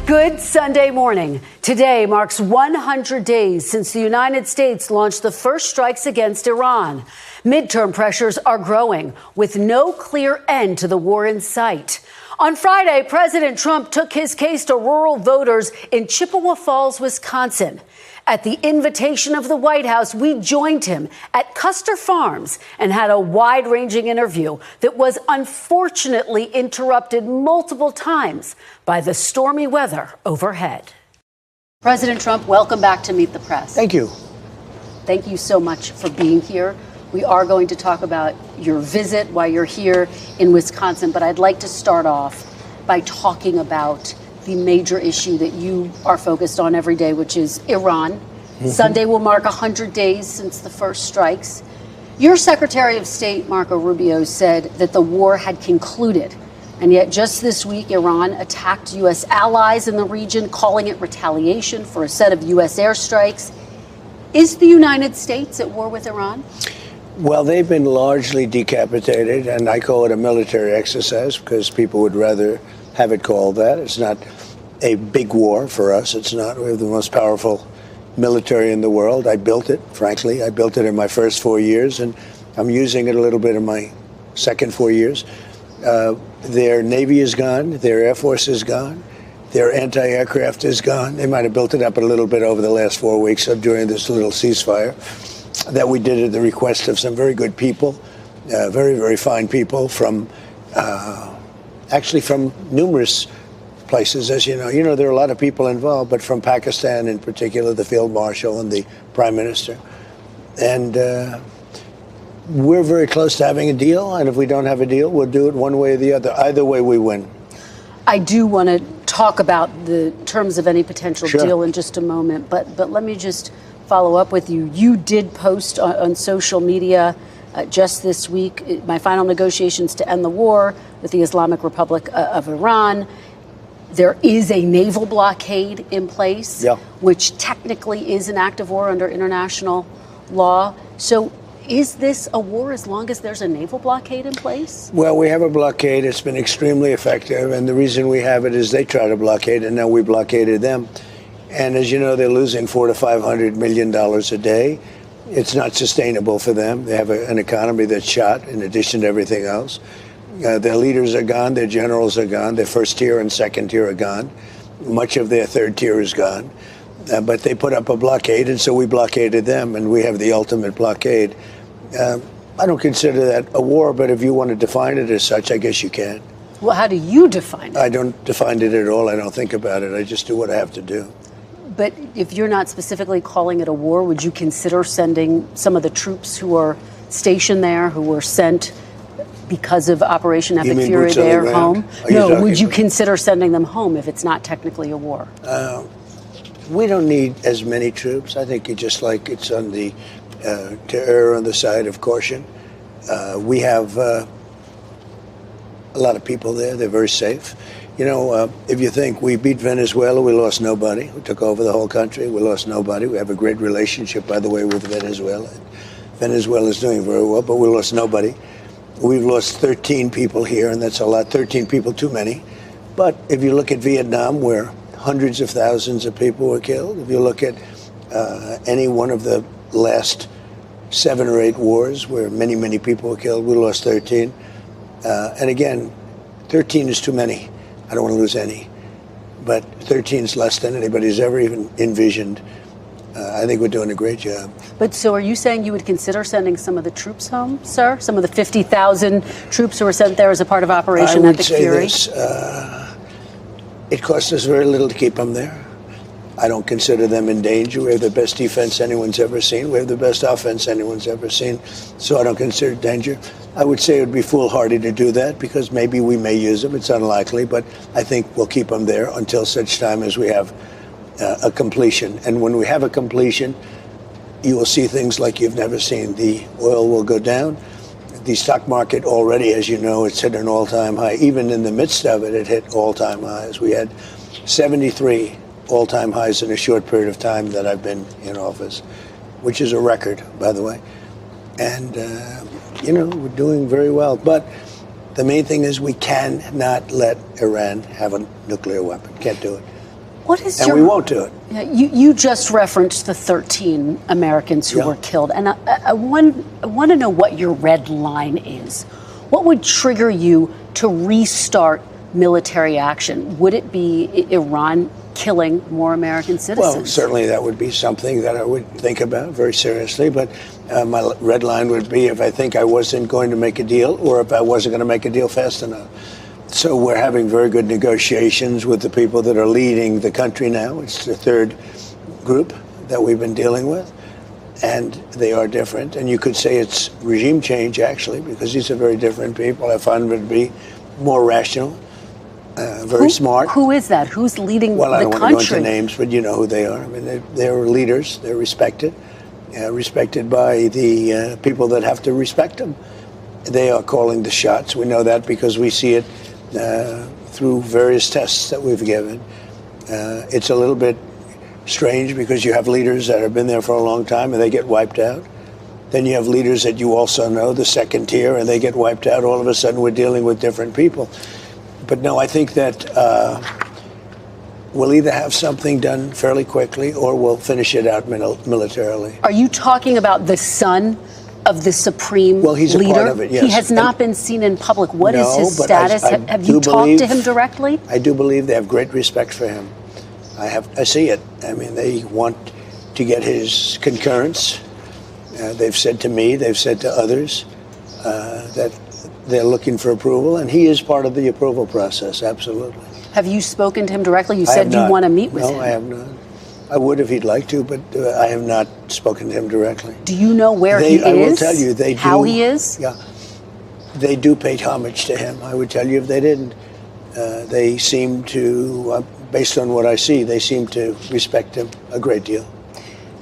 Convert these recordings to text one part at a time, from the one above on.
Good Sunday morning. Today marks 100 days since the United States launched the first strikes against Iran. Midterm pressures are growing, with no clear end to the war in sight. On Friday, President Trump took his case to rural voters in Chippewa Falls, Wisconsin. At the invitation of the White House, we joined him at Custer Farms and had a wide-ranging interview that was unfortunately interrupted multiple times by the stormy weather overhead. President Trump, welcome back to Meet the Press. Thank you. Thank you so much for being here. We are going to talk about your visit while you're here in Wisconsin, but I'd like to start off by talking about the major issue that you are focused on every day, which is Iran. Mm-hmm. Sunday will mark 100 days since the first strikes. Your Secretary of State, Marco Rubio, said that the war had concluded. And yet just this week, Iran attacked U.S. allies in the region, calling it retaliation for a set of U.S. airstrikes. Is the United States at war with Iran? Well, they've been largely decapitated, and I call it a military exercise because people would rather have it called that. It's not a big war for us. It's not. We have the most powerful military in the world. I built it, frankly. I built it in my first 4 years, and I'm using it a little bit in my second 4 years. Their Navy is gone. Their Air Force is gone. Their anti-aircraft is gone. They might have built it up a little bit over the last 4 weeks during this little ceasefire that we did at the request of some very good people, very, very fine people from actually from numerous places, as you know. You know, there are a lot of people involved, but from Pakistan in particular, the Field Marshal and the Prime Minister. And we're very close to having a deal, and if we don't have a deal, we'll do it one way or the other. Either way, we win. I do want to talk about the terms of any potential deal in just a moment, but let me just follow up with you. You did post on social media just this week, my final negotiations to end the war with the Islamic Republic of Iran. There is a naval blockade in place, which technically is an act of war under international law. So is this a war as long as there's a naval blockade in place? Well, we have a blockade. It's been extremely effective. And the reason we have it is they try to blockade, and now we blockaded them. And as you know, they're losing $400 to $500 million a day. It's not sustainable for them. They have an economy that's shot in addition to everything else. Their leaders are gone. Their generals are gone. Their first tier and second tier are gone. Much of their third tier is gone. But they put up a blockade, and so we blockaded them, and we have the ultimate blockade. I don't consider that a war, but if you want to define it as such, I guess you can. Well, how do you define it? I don't define it at all. I don't think about it. I just do what I have to do. But if you're not specifically calling it a war, would you consider sending some of the troops who are stationed there, who were sent because of Operation Epic Fury there home? No, would you consider sending them home if it's not technically a war? We don't need as many troops. I think it's just like it's on the to err on the side of caution. We have a lot of people there. They're very safe. You know, if you think we beat Venezuela, we lost nobody. We took over the whole country. We lost nobody. We have a great relationship, by the way, with Venezuela. Venezuela is doing very well, but we lost nobody. We've lost 13 people here, and that's a lot. 13 people too many. But if you look at Vietnam, where hundreds of thousands of people were killed, if you look at any one of the last 7 or 8 wars where many, many people were killed, we lost 13. And again, 13 is too many. I don't want to lose any. But 13 is less than anybody's ever even envisioned. I think we're doing a great job. But so are you saying you would consider sending some of the troops home, sir? Some of the 50,000 troops who were sent there as a part of Operation Epic Fury? I would say this. It costs us very little to keep them there. I don't consider them in danger. We have the best defense anyone's ever seen. We have the best offense anyone's ever seen. So I don't consider it danger. I would say it would be foolhardy to do that because maybe we may use them. It's unlikely, but I think we'll keep them there until such time as we have a completion. And when we have a completion, you will see things like you've never seen. The oil will go down. The stock market already, as you know, it's hit an all-time high. Even in the midst of it, it hit all-time highs. We had 73 all-time highs in a short period of time that I've been in office, which is a record, by the way. And, you know, we're doing very well. But the main thing is we cannot let Iran have a nuclear weapon. Can't do it. What is and we won't do it. You just referenced the 13 Americans who were killed, and I want to know what your red line is. What would trigger you to restart military action? Would it be Iran killing more American citizens? Well, certainly that would be something that I would think about very seriously. But my red line would be if I think I wasn't going to make a deal, or if I wasn't going to make a deal fast enough. So we're having very good negotiations with the people that are leading the country now. It's the third group that we've been dealing with, and they are different. And you could say it's regime change, actually, because these are very different people. I find them to be more rational, very smart. Who is that? Who's leading the country? Well, I don't want to go into names, but you know who they are. I mean, they're leaders. They're respected, respected by the people that have to respect them. They are calling the shots. We know that because we see it through various tests that we've given. It's a little bit strange because you have leaders that have been there for a long time and they get wiped out. Then you have leaders that you also know, the second tier, and they get wiped out. All of a sudden we're dealing with different people. But no, I think that we'll either have something done fairly quickly or we'll finish it out militarily. Are you talking about the son of the supreme leader? Well, he's a part of it, yes. He has not been seen in public. What is his status? Have you talked to him directly? I do believe they have great respect for him. I see it. I mean, they want to get his concurrence. They've said to me, they've said to others that they're looking for approval, and he is part of the approval process, absolutely. Have you spoken to him directly? You said you want to meet with him. No, I have not. I would if he'd like to, but I have not spoken to him directly. Do you know where he is? I will tell you, they do. How he is? Yeah. They do pay homage to him. I would tell you if they didn't. They seem to, based on what I see, they seem to respect him a great deal.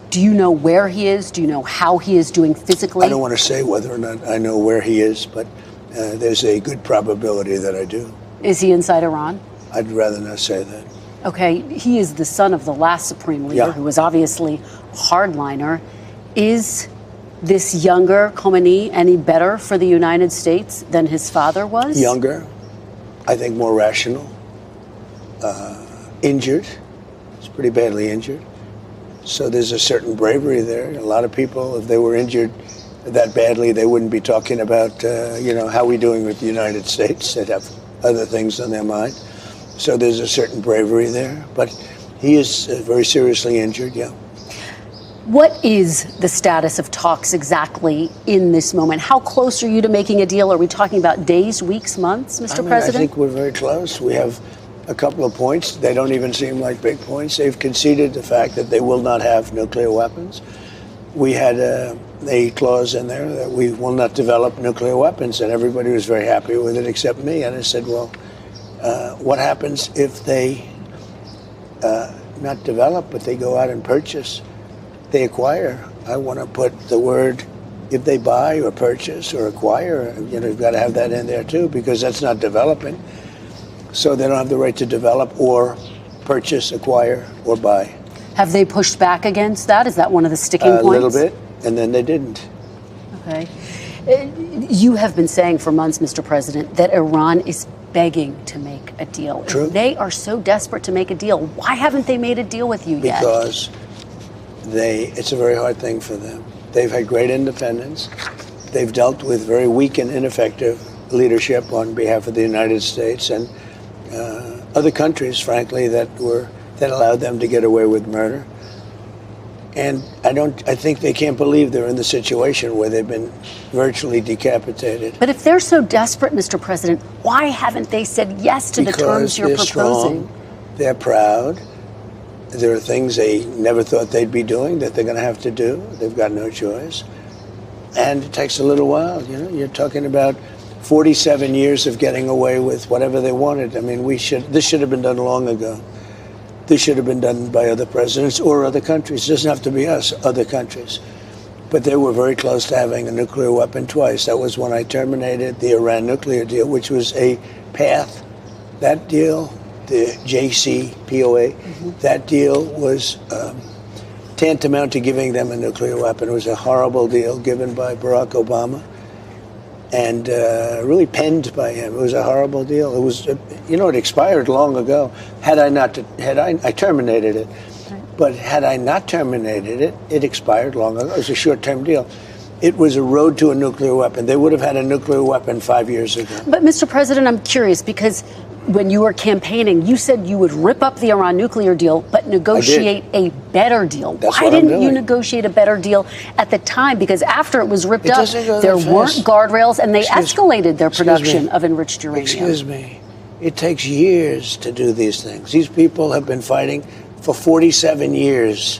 Do you know where he is? Do you know how he is doing physically? I don't want to say whether or not I know where he is, but there's a good probability that I do. Is he inside Iran? I'd rather not say that. Okay, he is the son of the last supreme leader, who was obviously a hardliner. Is this younger Khomeini any better for the United States than his father was? Younger, I think more rational, injured. He's pretty badly injured. So there's a certain bravery there. A lot of people, if they were injured that badly, they wouldn't be talking about, how are we doing with the United States? They'd have other things on their mind. So there's a certain bravery there. But he is very seriously injured, yeah. What is the status of talks exactly in this moment? How close are you to making a deal? Are we talking about days, weeks, months, Mr. President? I think we're very close. We have a couple of points. They don't even seem like big points. They've conceded the fact that they will not have nuclear weapons. We had a clause in there that we will not develop nuclear weapons, and everybody was very happy with it except me. And I said, well, what happens if they not develop, but they go out and purchase, they acquire? I want to put the word, if they buy or purchase or acquire, you've got to have that in there too, because that's not developing. So they don't have the right to develop or purchase, acquire, or buy. Have they pushed back against that? Is that one of the sticking points? A little bit, and then they didn't. Okay. You have been saying for months, Mr. President, that Iran is begging to make a deal. True. If they are so desperate to make a deal, why haven't they made a deal with you yet? Because it's a very hard thing for them. They've had great independence. They've dealt with very weak and ineffective leadership on behalf of the United States and other countries, frankly, that allowed them to get away with murder. And I think they can't believe they're in the situation where they've been virtually decapitated. But if they're so desperate, Mr. President, why haven't they said yes to the terms you're proposing? Strong, they're proud. There are things they never thought they'd be doing that they're going to have to do. They've got no choice. And it takes a little while. You're talking about 47 years of getting away with whatever they wanted. I mean, this should have been done long ago. This should have been done by other presidents or other countries. It doesn't have to be us, other countries. But they were very close to having a nuclear weapon twice. That was when I terminated the Iran nuclear deal, which was a path. That deal, the JCPOA, that deal was tantamount to giving them a nuclear weapon. It was a horrible deal given by Barack Obama. and really penned by him. It was a horrible deal. It was, it expired long ago. I terminated it. But had I not terminated it, it expired long ago. It was a short-term deal. It was a road to a nuclear weapon. They would have had a nuclear weapon 5 years ago. But, Mr. President, I'm curious, because when you were campaigning, you said you would rip up the Iran nuclear deal, but negotiate a better deal. Why didn't you negotiate a better deal at the time? Because after it was ripped up, there weren't guardrails, and they escalated their production of enriched uranium. Excuse me. It takes years to do these things. These people have been fighting for 47 years.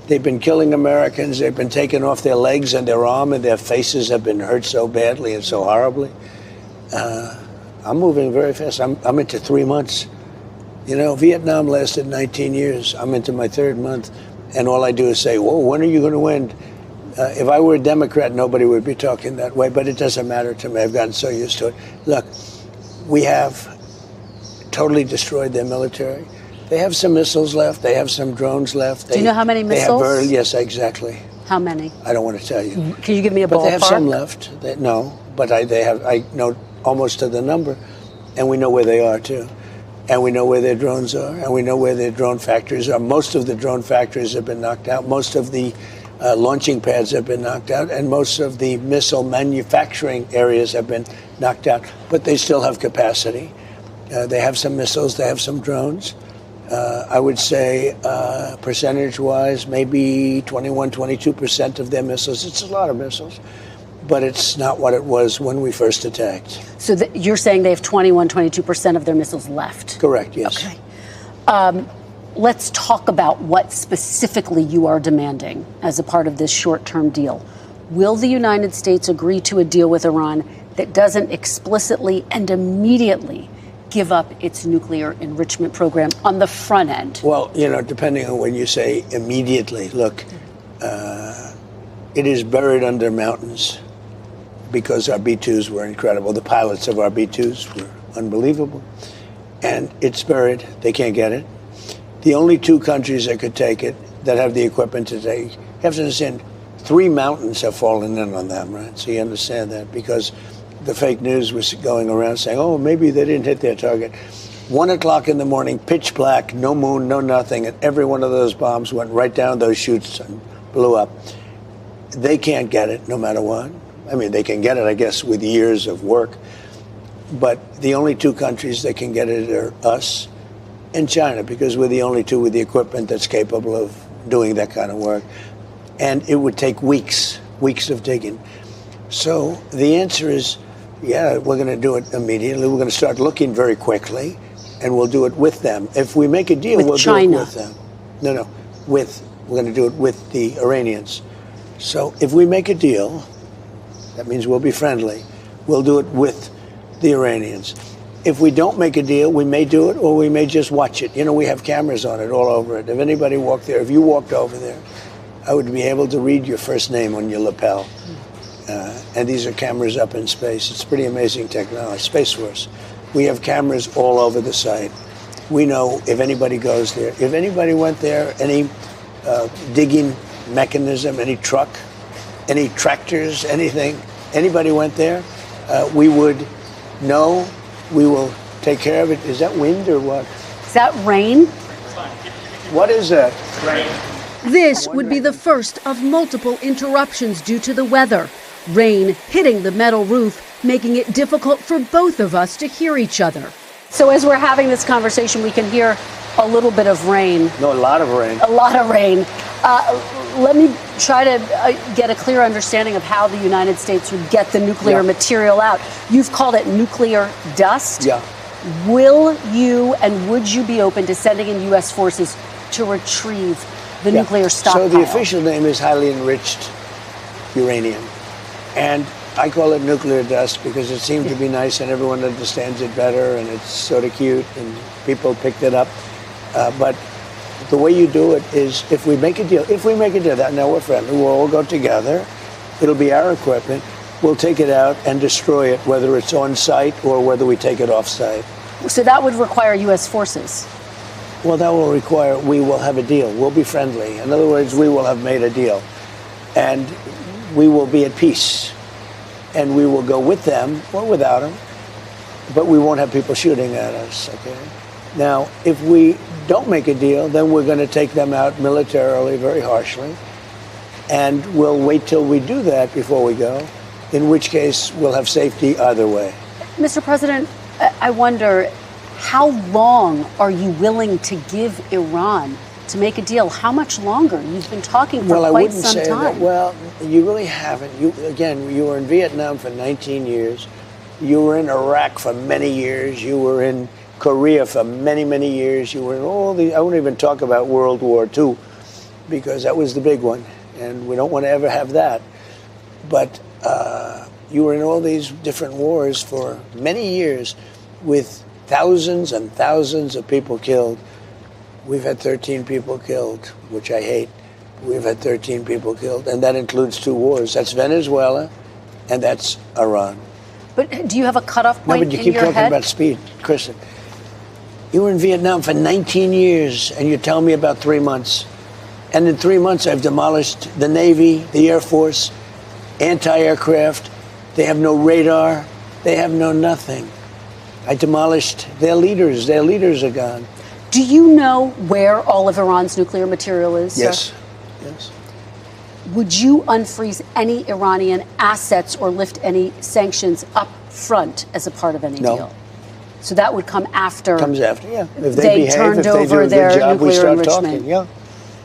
They've been killing Americans. They've been taking off their legs and their arm, and their faces have been hurt so badly and so horribly. I'm moving very fast. I'm into 3 months. Vietnam lasted 19 years. I'm into my 3rd month, and all I do is say, whoa, when are you going to win? If I were a Democrat, nobody would be talking that way, but it doesn't matter to me. I've gotten so used to it. Look, we have totally destroyed their military. They have some missiles left. They have some drones left. Do you know how many missiles? Yes, exactly. How many? I don't want to tell you. Can you give me a ballpark? But they have some left. No, but I know almost to the number, and we know where they are too, and we know where their drones are, and we know where their drone factories are. Most of the drone factories have been knocked out. Most of the launching pads have been knocked out, and most of the missile manufacturing areas have been knocked out. But they still have capacity. They have some missiles. They have some drones. I would say percentage-wise, maybe 21, 22% of their missiles. It's a lot of missiles, but it's not what it was when we first attacked. So you're saying they have 21, 22% of their missiles left? Correct, yes. Okay. Let's talk about what specifically you are demanding as a part of this short-term deal. Will the United States agree to a deal with Iran that doesn't explicitly and immediately give up its nuclear enrichment program on the front end? Well, depending on when you say immediately, look, it is buried under mountains because our B-2s were incredible. The pilots of our B-2s were unbelievable. And it's buried. They can't get it. The only 2 countries that could take it, that have the equipment to take, you have to understand, 3 mountains have fallen in on them, right? So you understand that, because the fake news was going around saying, oh, maybe they didn't hit their target. 1 o'clock in the morning, pitch black, no moon, no nothing, and every one of those bombs went right down those chutes and blew up. They can't get it no matter what. I mean, they can get it, I guess, with years of work. But the only 2 countries that can get it are us and China, because we're the only 2 with the equipment that's capable of doing that kind of work. And it would take weeks of digging. So the answer is, yeah, we're going to do it immediately. We're going to start looking very quickly, and we'll do it with them. If we make a deal, we'll do it with them. No, we're going to do it with the Iranians. So if we make a deal, that means we'll be friendly. We'll do it with the Iranians. If we don't make a deal, we may do it, or we may just watch it. We have cameras on it all over it. If anybody walked there, if you walked over there, I would be able to read your first name on your lapel. And these are cameras up in space. It's pretty amazing technology. Space Force. We have cameras all over the site. We know if anybody goes there. If anybody went there, any digging mechanism, any truck, any tractors, anything, anybody went there, we would know. We will take care of it. Is that wind or what? Is that rain? What is that? Rain. This would be the first of multiple interruptions due to the weather. Rain hitting the metal roof, making it difficult for both of us to hear each other. So as we're having this conversation, we can hear a little bit of rain. No, a lot of rain. A lot of rain. Let me try to get a clear understanding of how the United States would get the nuclear material out. You've called it nuclear dust. Yeah. Will you and would you be open to sending in U.S. forces to retrieve the nuclear stockpile? So the official name is highly enriched uranium. And I call it nuclear dust because it seemed to be nice and everyone understands it better and it's sort of cute and people picked it up. But the way you do it is if we make a deal, that now we're friendly, we'll all go together. It'll be our equipment. We'll take it out and destroy it, whether it's on site or whether we take it off site. So that would require U.S. forces? Well, that will require, we will have a deal. We'll be friendly. In other words, we will have made a deal. And we will be at peace. and we will go with them or without them, but we won't have people shooting at us, okay? Now, if we don't make a deal, then we're going to take them out militarily, very harshly, and we'll wait till we do that before we go, in which case we'll have safety either way. Mr. President, I wonder, how long are you willing to give Iran to make a deal? How much longer? You've been talking for quite some time. That. Well, you really haven't. You were in Vietnam for 19 years. You were in Iraq for many years. You were in Korea for many, many years. You were in all the, I won't even talk about World War II, because that was the big one, and we don't want to ever have that. But you were in all these different wars for many years with thousands and thousands of people killed. We've had 13 people killed, which I hate. We've had 13 people killed, and that includes 2 wars. That's Venezuela, and that's Iran. But do you have a cutoff point in your head? No, but you keep talking about speed, Kristen. You were in Vietnam for 19 years, and you tell me about 3 months. And in 3 months, I've demolished the Navy, the Air Force, anti-aircraft. They have no radar. They have no nothing. I demolished their leaders. Their leaders are gone. Do you know where all of Iran's nuclear material is, sir? Yes. Yes. Would you unfreeze any Iranian assets or lift any sanctions up front as a part of any deal? So that would come after. Comes after, yeah. If they behave, turned if they over do a their good job, we nuclear start enrichment talking, yeah.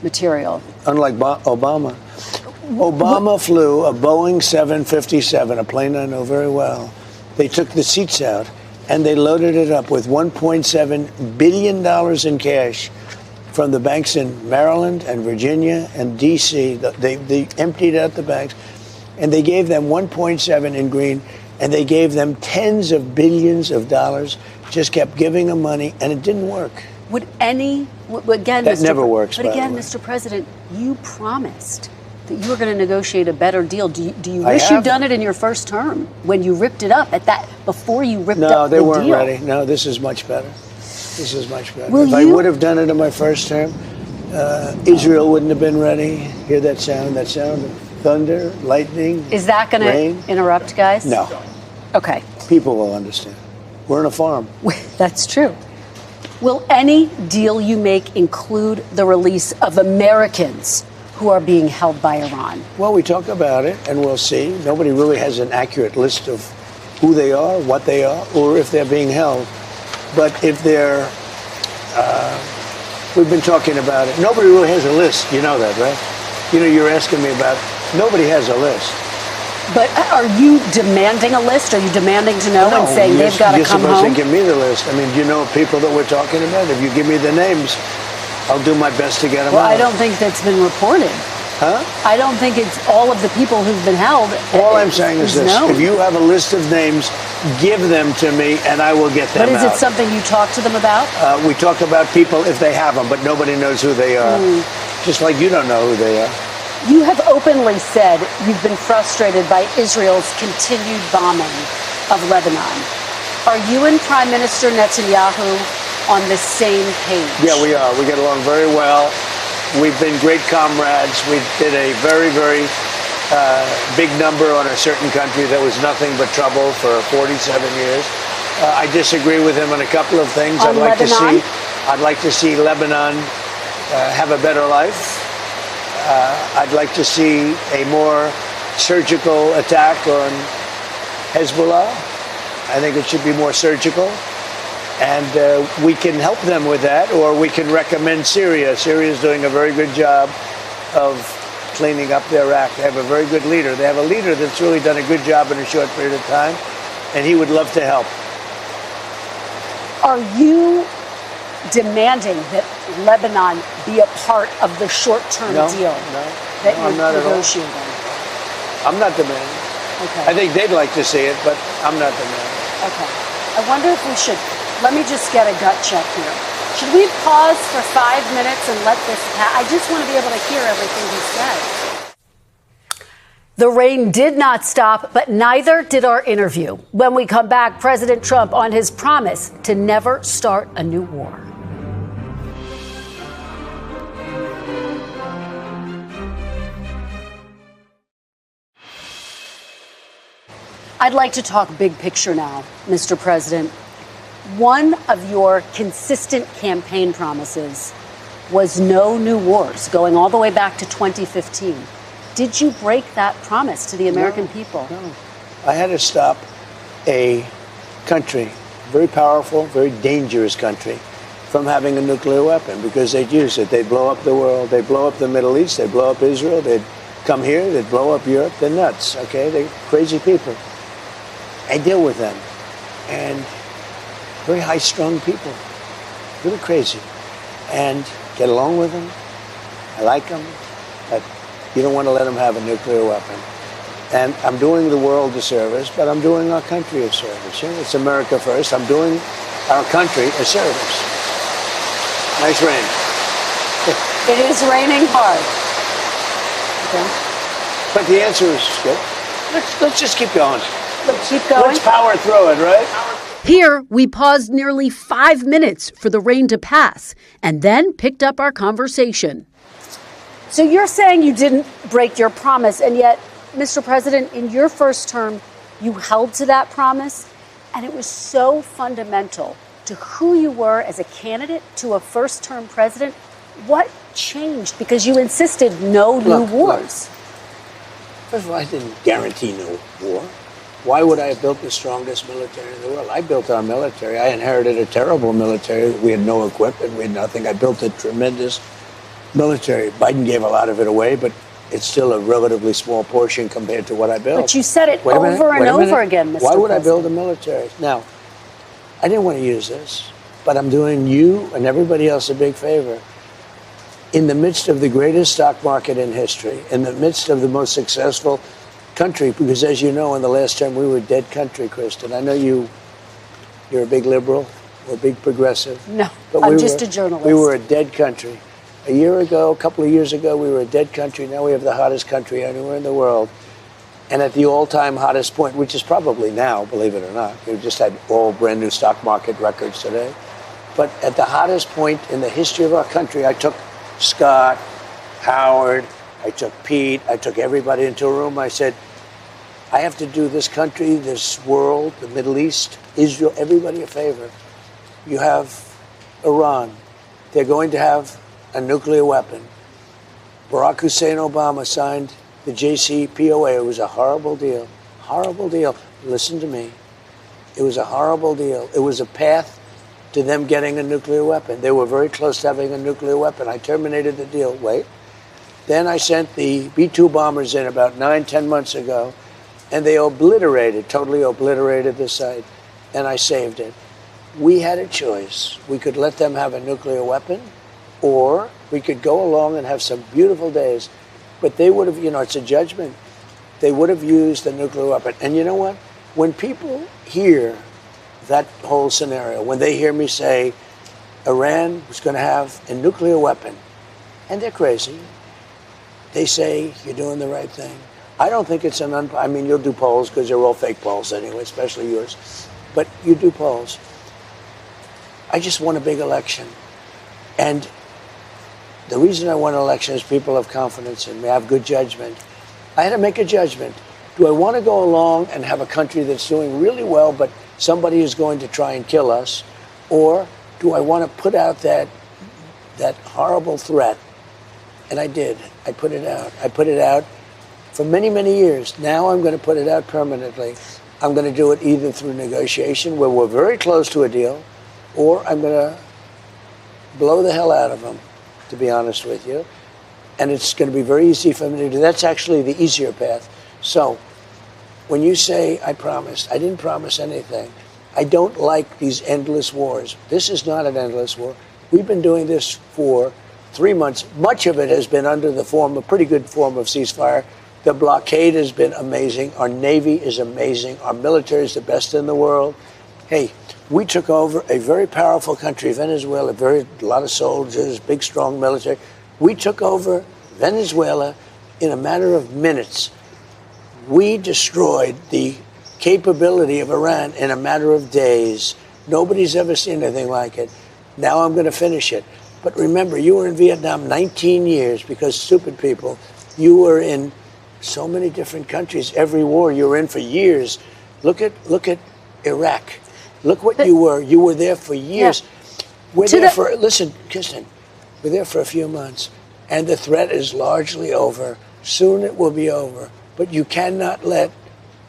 material. Unlike Obama. Obama flew a Boeing 757, a plane I know very well. They took the seats out and they loaded it up with $1.7 billion in cash from the banks in Maryland and Virginia and D.C. They emptied out the banks, and they gave them 1.7 in green, and they gave them tens of billions of dollars, just kept giving them money, and it didn't work. Would any, again, that never works, but again, Mr. President, you promised that you were going to negotiate a better deal. Do you wish you'd done it in your first term when you ripped it up before you ripped up the deal? No, they weren't ready. No, this is much better. This is much better. If I would have done it in my first term, Israel wouldn't have been ready. Hear that sound? That sound of thunder, lightning, Is that going to interrupt, guys? No. Okay. People will understand. We're in a farm. That's true. Will any deal you make include the release of Americans who are being held by Iran? Well, we talk about it, and we'll see. Nobody really has an accurate list of who they are, what they are, or if they're being held. But if they're, we've been talking about it. Nobody really has a list. You know that, right? You know, you're asking me about, nobody has a list. But are you demanding a list? Are you demanding to know and saying they've got to come home? You're supposed to give me the list. I mean, do you know people that we're talking about? If you give me the names, I'll do my best to get them out. Well, I don't think that's been reported. Huh? I don't think it's all of the people who've been held. All I'm saying is this. No. If you have a list of names, give them to me and I will get them out. But is it something you talk to them about? We talk about people if they have them, but nobody knows who they are. Just like you don't know who they are. You have openly said you've been frustrated by Israel's continued bombing of Lebanon. Are you and Prime Minister Netanyahu on the same page? Yeah, we are. We get along very well. We've been great comrades. We did a very, very big number on a certain country that was nothing but trouble for 47 years. I disagree with him on a couple of things. I'd like to see Lebanon have a better life. I'd like to see a more surgical attack on Hezbollah. I think it should be more surgical. And we can help them with that, or we can recommend Syria. Syria is doing a very good job of cleaning up their act. They have a very good leader. They have a leader that's really done a good job in a short period of time, and he would love to help. Are you demanding that Lebanon be a part of the short-term deal that you're negotiating? I'm not demanding. Okay. I think they'd like to see it, but I'm not demanding. Okay. I wonder if we should, let me just get a gut check here. Should we pause for 5 minutes and let this pass? I just want to be able to hear everything he says. The rain did not stop, but neither did our interview. When we come back, President Trump on his promise to never start a new war. I'd like to talk big picture now, Mr. President. One of your consistent campaign promises was no new wars, going all the way back to 2015. Did you break that promise to the American people? No. I had to stop a country, very powerful, very dangerous country, from having a nuclear weapon because they'd use it. They'd blow up the world. They'd blow up the Middle East. They'd blow up Israel. They'd come here. They'd blow up Europe. They're nuts, okay? They're crazy people. I deal with them. And very high-strung people, really crazy. And get along with them. I like them. But you don't want to let them have a nuclear weapon. And I'm doing the world a service, but I'm doing our country a service. You know, it's America first. I'm doing our country a service. Nice rain. It is raining hard. Okay. But the answer is good. Let's just keep going. Let's keep going. Let's power through it, right? Here, we paused nearly 5 minutes for the rain to pass and then picked up our conversation. So you're saying you didn't break your promise, and yet, Mr. President, in your first term, you held to that promise, and it was so fundamental to who you were as a candidate to a first-term president. What changed? Because you insisted no new wars. First of all, I didn't guarantee no war. Why would I have built the strongest military in the world? I built our military. I inherited a terrible military. We had no equipment. We had nothing. I built a tremendous military. Biden gave a lot of it away, but it's still a relatively small portion compared to what I built. But you said it over and over again, Mr. Why would President? I build a military? Now, I didn't want to use this, but I'm doing you and everybody else a big favor. In the midst of the greatest stock market in history, in the midst of the most successful country, because as you know, in the last term, we were a dead country, Kristen. I know you're a big liberal or a big progressive. No, but I'm just a journalist. We were a dead country. A year ago, a couple of years ago, we were a dead country. Now we have the hottest country anywhere in the world. And at the all-time hottest point, which is probably now, believe it or not, we just had all brand new stock market records today. But at the hottest point in the history of our country, I took Scott, Howard, I took Pete, I took everybody into a room. I said, I have to do this country, this world, the Middle East, Israel, everybody a favor. You have Iran. They're going to have a nuclear weapon. Barack Hussein Obama signed the JCPOA. It was a horrible deal. Horrible deal. Listen to me. It was a horrible deal. It was a path to them getting a nuclear weapon. They were very close to having a nuclear weapon. I terminated the deal. Wait. Then I sent the B-2 bombers in about 9-10 months ago, and they totally obliterated the site, and I saved it. We had a choice. We could let them have a nuclear weapon, or we could go along and have some beautiful days. But they would have, it's a judgment. They would have used the nuclear weapon. And you know what? When people hear that whole scenario, when they hear me say Iran was going to have a nuclear weapon, and they're crazy, they say you're doing the right thing. I don't think it's you'll do polls because they're all fake polls anyway, especially yours. But you do polls. I just won a big election. And the reason I won an election is people have confidence in me. I have good judgment. I had to make a judgment. Do I want to go along and have a country that's doing really well, but somebody is going to try and kill us? Or do I want to put out that horrible threat? And I did. I put it out. I put it out for many, many years. Now I'm going to put it out permanently. I'm going to do it either through negotiation, where we're very close to a deal, or I'm going to blow the hell out of them, to be honest with you. And it's going to be very easy for me to do. That's actually the easier path. So when you say I promised, I didn't promise anything. I don't like these endless wars. This is not an endless war. We've been doing this for 3 months. Much of it has been under the form, a pretty good form of ceasefire. The blockade has been amazing. Our Navy is amazing. Our military is the best in the world. Hey, we took over a very powerful country, Venezuela, a lot of soldiers, big, strong military. We took over Venezuela in a matter of minutes. We destroyed the capability of Iran in a matter of days. Nobody's ever seen anything like it. Now I'm going to finish it. But remember, you were in Vietnam 19 years because stupid people. You were in so many different countries. Every war you were in for years. Look at Iraq. Look what you were. You were there for years. Yeah. We're there for, listen, Kirsten, we're there for a few months, and the threat is largely over. Soon it will be over. But you cannot let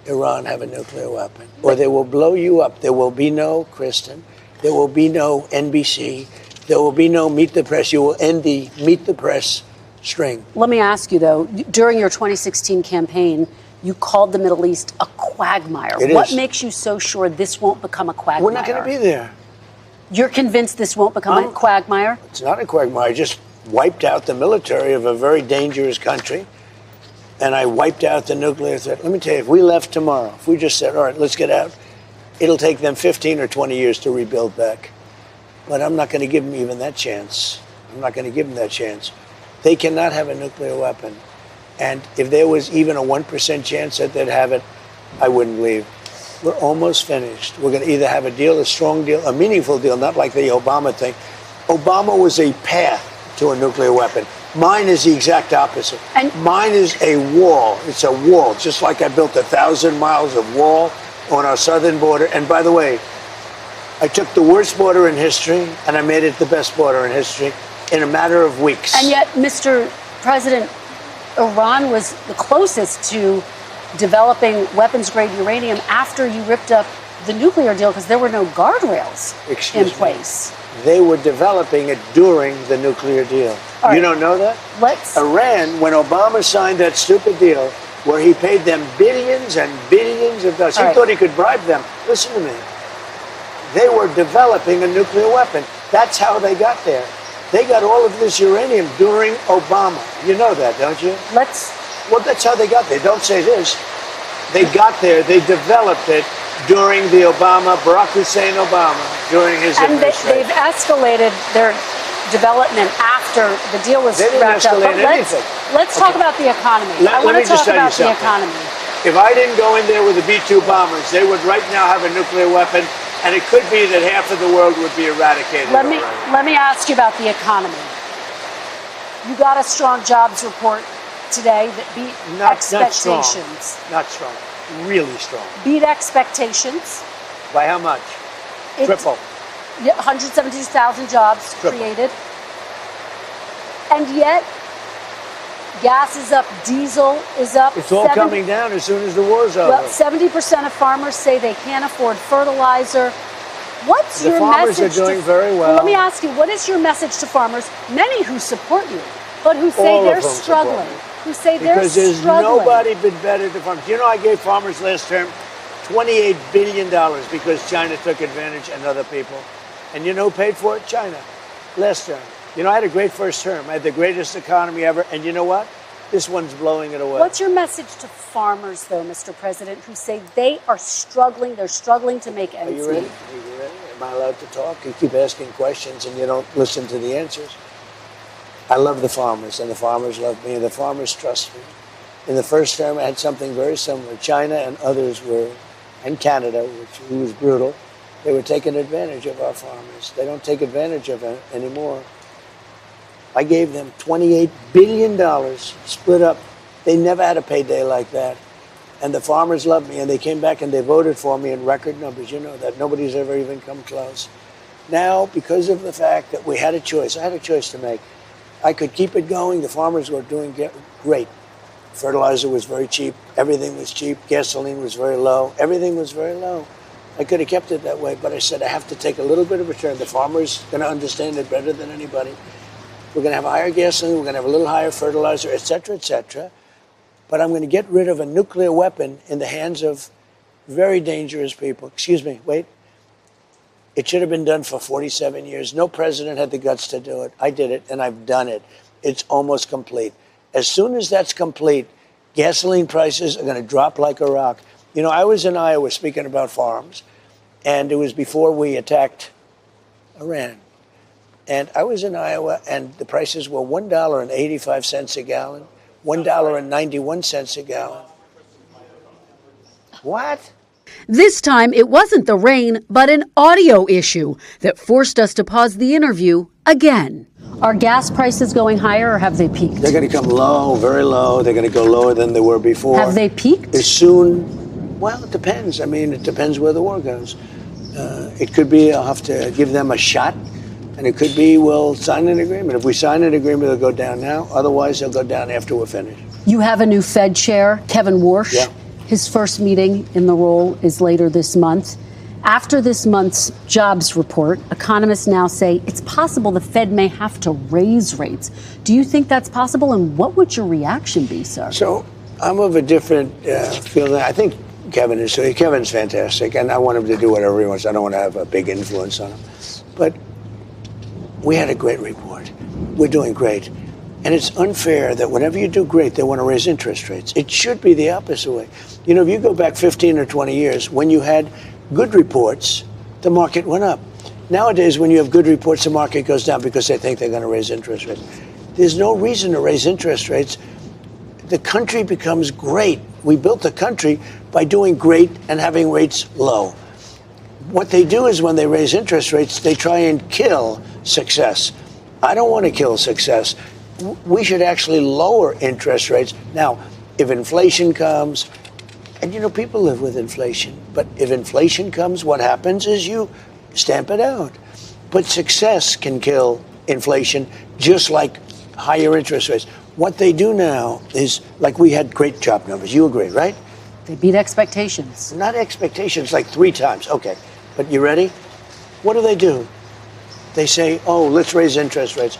Iran have a nuclear weapon, or they will blow you up. There will be no, Kristen, there will be no NBC, there will be no Meet the Press. You will end the Meet the Press string. Let me ask you, though, during your 2016 campaign, you called the Middle East a quagmire. What makes you so sure this won't become a quagmire? We're not going to be there. You're convinced this won't become a quagmire? It's not a quagmire. I just wiped out the military of a very dangerous country, and I wiped out the nuclear threat. Let me tell you, if we left tomorrow, if we just said, all right, let's get out, it'll take them 15 or 20 years to rebuild back. But I'm not going to give them even that chance. I'm not going to give them that chance. They cannot have a nuclear weapon. And if there was even a 1% chance that they'd have it, I wouldn't leave. We're almost finished. We're going to either have a deal, a strong deal, a meaningful deal, not like the Obama thing. Obama was a path to a nuclear weapon. Mine is the exact opposite. And mine is a wall. It's a wall, just like I built 1,000 miles of wall on our southern border. And by the way, I took the worst border in history and I made it the best border in history in a matter of weeks. And yet, Mr. President, Iran was the closest to developing weapons-grade uranium after you ripped up the nuclear deal because there were no guardrails in place. They were developing it during the nuclear deal. Right. You don't know that? Iran, when Obama signed that stupid deal where he paid them billions and billions of dollars, he thought he could bribe them. Listen to me. They were developing a nuclear weapon. That's how they got there. They got all of this uranium during Obama. You know that, don't you? Well, that's how they got there. Don't say this. They got there. They developed it during the Barack Hussein Obama, during his administration. And they've escalated their development after the deal was wrapped up. But let's talk about the economy. I want to talk about the economy. If I didn't go in there with the B-2 bombers, they would right now have a nuclear weapon. And it could be that half of the world would be eradicated. Let me ask you about the economy. You got a strong jobs report today that beat expectations. Not strong. Really strong. Beat expectations. By how much? Triple. 172,000 jobs created. And yet, gas is up, diesel is up. It's all coming down as soon as the war's over. Well, 70% of farmers say they can't afford fertilizer. What's your message? The farmers are doing very well. Let me ask you, what is your message to farmers, many who support you, but who say they're struggling? Who say they're struggling? Because there's nobody been better to farmers. You know, I gave farmers last term $28 billion because China took advantage and other people. And you know who paid for it? China. Last term. You know, I had a great first term. I had the greatest economy ever. And you know what? This one's blowing it away. What's your message to farmers, though, Mr. President, who say they are struggling, they're struggling to make ends meet? Are you ready? Are you ready? Am I allowed to talk? You keep asking questions and you don't listen to the answers. I love the farmers, and the farmers love me, and the farmers trust me. In the first term, I had something very similar. China and others were, and Canada, which was brutal, they were taking advantage of our farmers. They don't take advantage of it anymore. I gave them $28 billion split up. They never had a payday like that. And the farmers loved me, and they came back and they voted for me in record numbers. You know that. Nobody's ever even come close. Now, because of the fact that we had a choice, I had a choice to make. I could keep it going. The farmers were doing great. Fertilizer was very cheap. Everything was cheap. Gasoline was very low. Everything was very low. I could have kept it that way, but I said I have to take a little bit of a turn. The farmer's going to understand it better than anybody. We're going to have higher gasoline. We're going to have a little higher fertilizer, et cetera, et cetera. But I'm going to get rid of a nuclear weapon in the hands of very dangerous people. Excuse me, wait. It should have been done for 47 years. No president had the guts to do it. I did it, and I've done it. It's almost complete. As soon as that's complete, gasoline prices are going to drop like a rock. You know, I was in Iowa speaking about farms, and it was before we attacked Iran. And I was in Iowa, and the prices were $1.85 a gallon, $1.91 a gallon. What? This time, it wasn't the rain, but an audio issue that forced us to pause the interview again. Are gas prices going higher, or have they peaked? They're going to come low, very low. They're going to go lower than they were before. Have they peaked? As soon Well, it depends. I mean, it depends where the war goes. It could be I'll have to give them a shot, and it could be we'll sign an agreement. If we sign an agreement, they'll go down now. Otherwise, they'll go down after we're finished. You have a new Fed chair, Kevin Warsh. Yeah. His first meeting in the role is later this month. After this month's jobs report, economists now say it's possible the Fed may have to raise rates. Do you think that's possible? And what would your reaction be, sir? So I'm of a different feeling. I think Kevin's fantastic, and I want him to do whatever he wants. I don't want to have a big influence on him. But we had a great report. We're doing great. And it's unfair that whenever you do great, they want to raise interest rates. It should be the opposite way. You know, if you go back 15 or 20 years, when you had good reports, the market went up. Nowadays, when you have good reports, the market goes down because they think they're going to raise interest rates. There's no reason to raise interest rates. The country becomes great. We built the country by doing great and having rates low. What they do is when they raise interest rates, they try and kill success. I don't want to kill success. We should actually lower interest rates. Now, if inflation comes, and you know, people live with inflation, but if inflation comes, what happens is you stamp it out. But success can kill inflation, just like higher interest rates. What they do now is, like, we had great job numbers. You agree, right? They beat expectations. Not expectations, like 3 times. Okay, but you ready? What do? They say, oh, let's raise interest rates.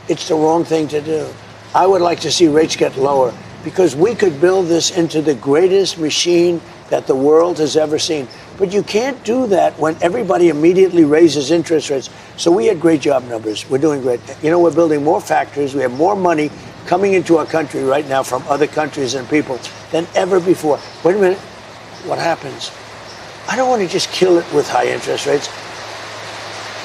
It's the wrong thing to do. I would like to see rates get lower because we could build this into the greatest machine that the world has ever seen. But you can't do that when everybody immediately raises interest rates. So we had great job numbers. We're doing great. You know, we're building more factories. We have more money coming into our country right now from other countries and people than ever before. Wait a minute. What happens? I don't want to just kill it with high interest rates.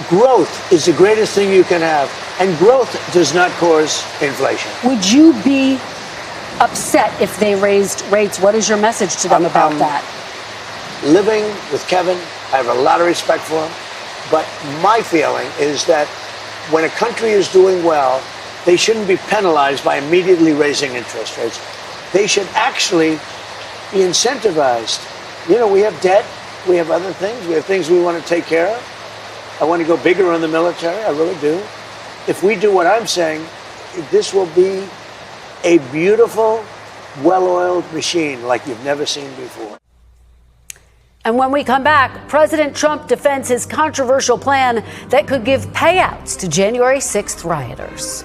Growth is the greatest thing you can have, and growth does not cause inflation. Would you be upset if they raised rates? What is your message to them about that? Living with Kevin, I have a lot of respect for him, but my feeling is that when a country is doing well, they shouldn't be penalized by immediately raising interest rates. They should actually be incentivized. You know, we have debt, we have other things, we have things we want to take care of. I want to go bigger on the military, I really do. If we do what I'm saying, this will be a beautiful, well-oiled machine like you've never seen before. And when we come back, President Trump defends his controversial plan that could give payouts to January 6th rioters.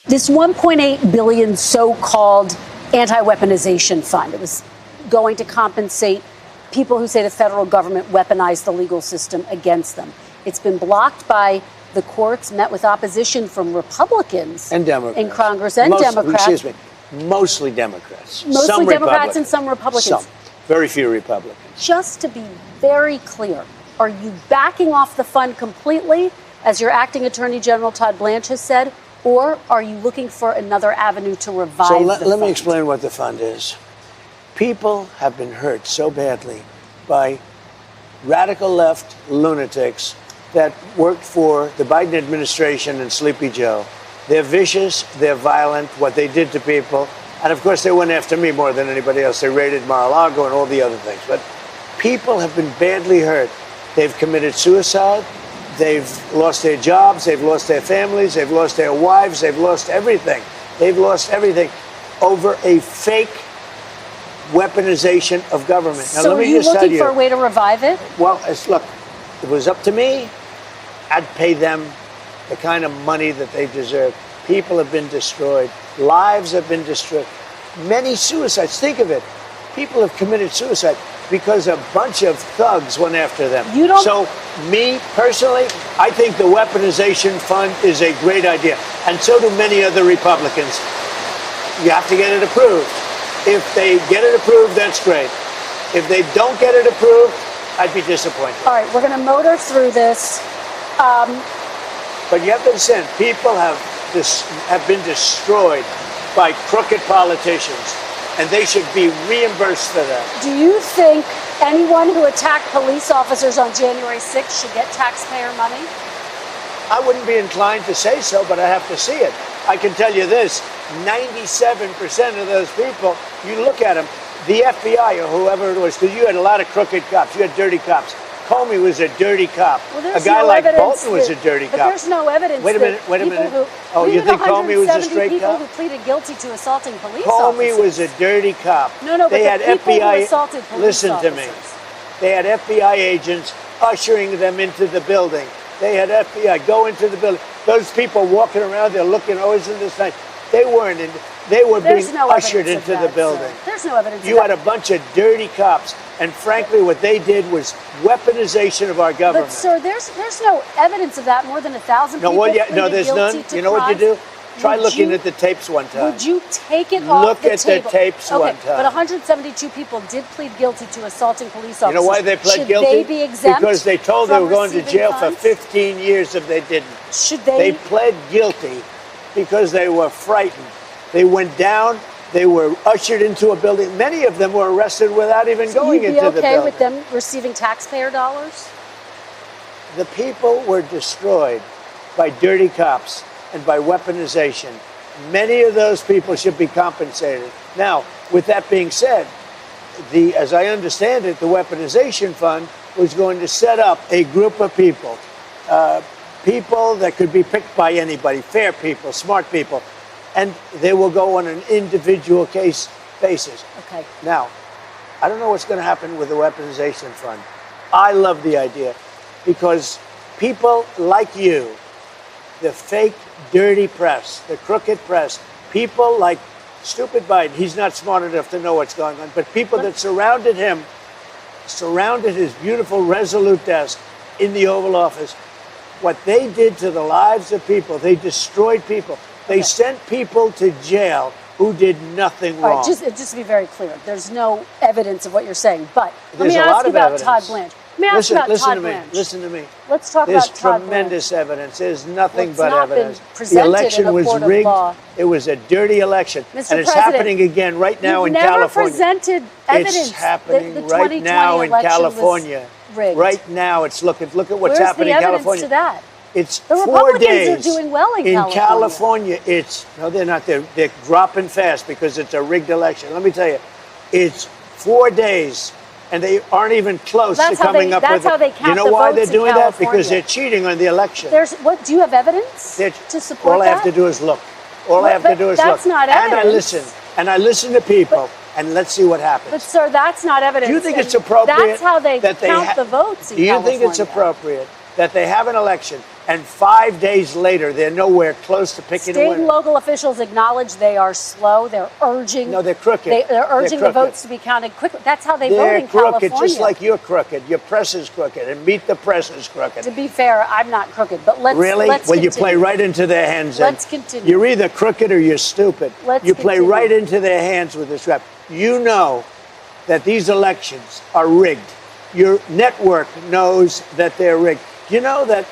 This $1.8 billion so-called anti-weaponization fund, it was going to compensate people who say the federal government weaponized the legal system against them. It's been blocked by the courts, met with opposition from Republicans and Democrats in Congress and Democrats. Excuse me, mostly Democrats. Mostly some Democrats and some Republicans. Some, very few Republicans. Just to be very clear, are you backing off the fund completely, as your acting Attorney General Todd Blanche has said, or are you looking for another avenue to revive the fund? Let me explain what the fund is. People have been hurt so badly by radical left lunatics that worked for the Biden administration and Sleepy Joe. They're vicious, they're violent, what they did to people. And of course, they went after me more than anybody else. They raided Mar-a-Lago and all the other things. But people have been badly hurt. They've committed suicide. They've lost their jobs. They've lost their families. They've lost their wives. They've lost everything. They've lost everything over a fake weaponization of government. Now, so are you looking for a way to revive it? Well, look, if it was up to me, I'd pay them the kind of money that they deserve. People have been destroyed. Lives have been destroyed. Many suicides. Think of it. People have committed suicide because a bunch of thugs went after them. So, me personally, I think the weaponization fund is a great idea. And so do many other Republicans. You have to get it approved. If they get it approved, that's great. If they don't get it approved, I'd be disappointed. All right, we're going to motor through this. But you have to understand, people have been destroyed by crooked politicians, and they should be reimbursed for that. Do you think anyone who attacked police officers on January 6th should get taxpayer money? I wouldn't be inclined to say so, but I have to see it. I can tell you this. 97% of those people, you look at them, the FBI or whoever it was, because you had a lot of crooked cops, you had dirty cops. Comey was a dirty cop. Well, a guy like Bolton was a dirty but cop. There's no evidence. Wait a minute. Oh, you think Comey was a straight people cop? Who pleaded guilty to assaulting police Comey officers. was a dirty cop. No, they but had the people FBI. who assaulted police Listen officers. to me. They had FBI agents ushering them into the building. They had FBI go into the building. Those people walking around, they're looking, oh, isn't this nice? They weren't in. They were being ushered into the building. Sir. There's no evidence. You had a bunch of dirty cops, and frankly, what they did was weaponization of our government. But sir, there's no evidence of that. More than 1,000 people. No, there's none. You know what you do? Try looking at the tapes one time. Would you take it off the table? Look at the tapes one time. But 172 people did plead guilty to assaulting police officers. You know why they pled guilty? Should they be exempt? Because they told they were going to jail funds? for 15 years if they didn't. Should they? They pled guilty because they were frightened. They went down. They were ushered into a building. Many of them were arrested without even going into the building. You'd be okay with them receiving taxpayer dollars? The people were destroyed by dirty cops and by weaponization. Many of those people should be compensated. Now, with that being said, as I understand it, the weaponization fund was going to set up a group of people, people that could be picked by anybody, fair people, smart people, and they will go on an individual case basis. Okay. Now, I don't know what's going to happen with the weaponization fund. I love the idea because people like you, the fake, dirty press, the crooked press, people like stupid Biden, he's not smart enough to know what's going on, but people that surrounded him, surrounded his beautiful, resolute desk in the Oval Office, what they did to the lives of people, they destroyed people. They sent people to jail who did nothing wrong. All right, just to be very clear, there's no evidence of what you're saying, but There's let me ask you about Todd Blanche. Let me ask you about Todd Blanche. Listen to me. Let's talk There's about Todd tremendous Blanche. evidence. There's nothing but not been evidence. presented The election in a was court of rigged. law. It was a dirty election. Mr. And it's President, happening again right now in never California. Presented evidence It's happening that the right now in 2020 election California. was rigged. Right now, it's look at what's Where's happening the in evidence California. to that? It's The 4 Republicans days. are doing well in California. No, they're not. They're dropping fast because it's a rigged election. Let me tell you, it's 4 days, and they aren't even close to coming up with it. That's how they count You know the why votes they're doing in that? Because California. they're cheating on the election. Do you have evidence to support all that? I have to do is look. All I have to do is look. That's not evidence. And I listen to people, and let's see what happens. But sir, that's not evidence. Do you think it's appropriate? That's how they count the votes in California. Do you think it's appropriate that they have an election and 5 days later they're nowhere close to picking a winner? State and local officials acknowledge they are slow. They're urging. No, they're crooked. They're urging the votes to be counted quickly. That's how they vote in California. They're crooked, just like you're crooked. Your press is crooked, and Meet the Press is crooked. To be fair, I'm not crooked, but let's really. Let's well, continue. You play right into their hands. Let's continue. You're either crooked or you're stupid. You play continue. right into their hands with this rap. You know that these elections are rigged. Your network knows that they're rigged. You know that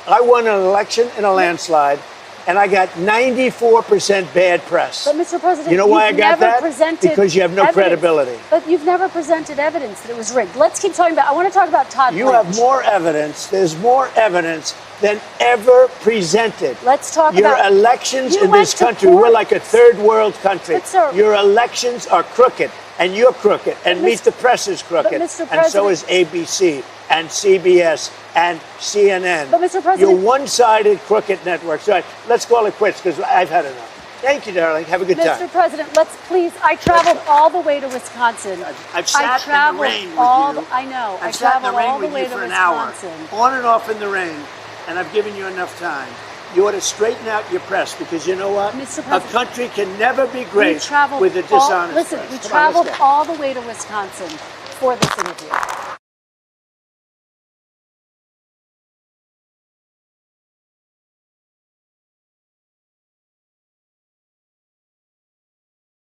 I won an election in a landslide, and I got 94% bad press. But Mr. President, you know why I got that? Presented because you have no evidence. credibility. But you've never presented evidence that it was rigged. Let's keep talking about. I want to talk about Todd Blanche. You have more evidence. There's more evidence than ever presented. Let's talk your about elections in this country. Court. We're like a third world country. But, sir, your elections are crooked, and you're crooked, and Meet the Press is crooked, and so is ABC and CBS and CNN. But Mr. President, you're one-sided crooked networks. All right, let's call it quits because I've had enough. Thank you, darling. Have a good time. Mr. President, let's please. I traveled all the way to Wisconsin. I've sat in the rain with you. I know. I've sat in the rain all the with way you to for an Wisconsin. hour, on and off in the rain, and I've given you enough time. You ought to straighten out your press because you know what? Mr. A country can never be great with a dishonest press. Listen, we traveled all the way to Wisconsin for this interview.